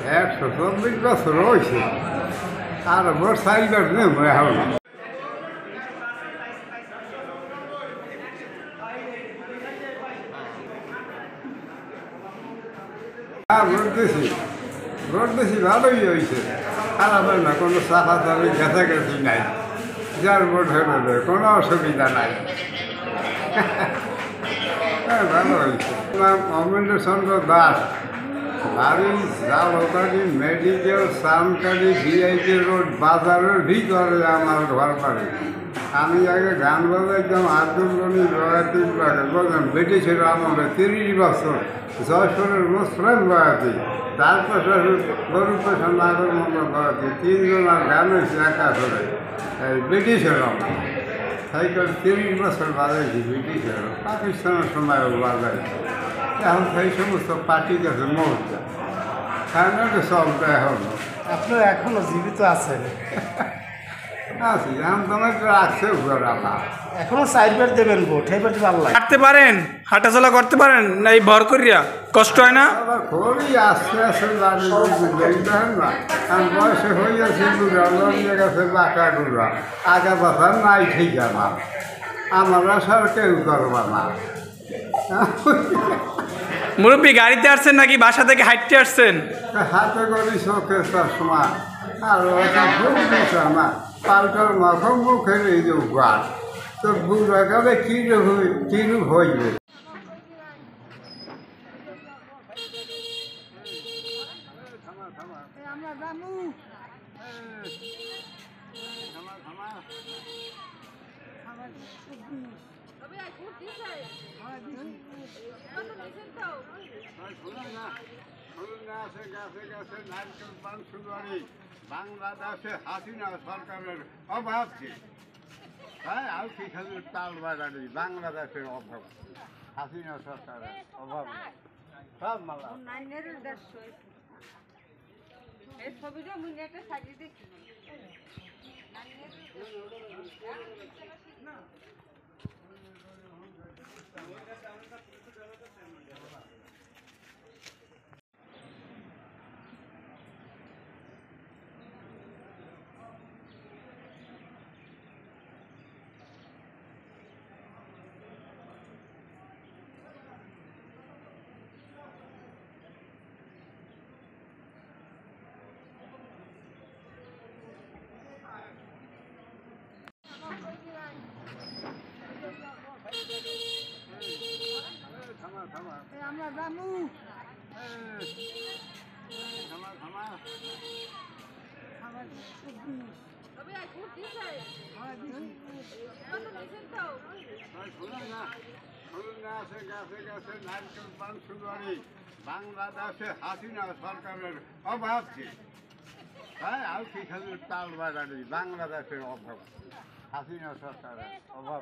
124 বছর হয়েছে আর মোর সাইকেল নেই মনে হবে ভোট দিয়েছি ভালোই হয়েছে খারাপ হয় না কোনো চাপা চাপি গেছি নাই যার ভোট হয়ে কোনো অসুবিধা নাই হ্যাঁ ভালো হয়েছে অমরেন্দ্র চন্দ্র দাস বাড়ি জালকারি মেডিকেল সামকারি ভিআইপি রোড বাজারের ভিতরে আমার ঘর বাড়ি আমি আগে গান বাজাইতাম আব্দুল গনি রয়াতি বললাম ব্রিটিশের আমলে 30 বছর যশোরের মুসলিম বয়াতি তার পাশে গরু পাশে নাগর মঙ্গল বয়াতি 3 জনের গান হয়েছে একা ধরে ব্রিটিশের আমল সাইকেল 30 বছর বাজাইছি ব্রিটিশের পাকিস্তানের সময় বাজাইছি এখন সেই সমস্ত পার্টি গেছে মৌজা কারণ সব এখন আপনার এখনো জীবিত আছেন আছি এখন তোমার রাখছে এখনো সাইডবার দেবেন ভোট এবার পাল্লা হাঁটতে পারেন হাঁটাচলা করতে পারেন না এই ভর করিয়া কষ্ট হয় না খুবই আস্তে আস্তে দেখেন না কারণ বয়সে হয়ে গেছে গুড়া লড়িয়ে গেছে বাঁকা গুড়া আগা বাঁচা নাই ঠিক আমার আমরা সব কেউ করবা না মুরব্বী গাড়িতে আসছেন নাকি বাসা থেকে হাঁটতে আসছেন হাতে করি চোখে চশমা আর ওটা ভুল দিছে না পাল্টার মাথা মুখের এই যে গাছ তো বুড়া কালে কিরূপ হইবে বাংলাদেশে হাসিনা সরকারের অভাব ছিল হ্যাঁ আর কি খালি তাল বাগানি বাংলাদেশের অভাব হাসিনা সরকারের অভাব সব মালা ছবিটা মুনে একটা সাজিয়ে দেখি আমরা জানু বাংলাদেশে হাসিনা সরকারের অভাব ছিল হ্যাঁ আর কি খালি তাল বাগানি বাংলাদেশের অভাব হাসিনা সরকারের অভাব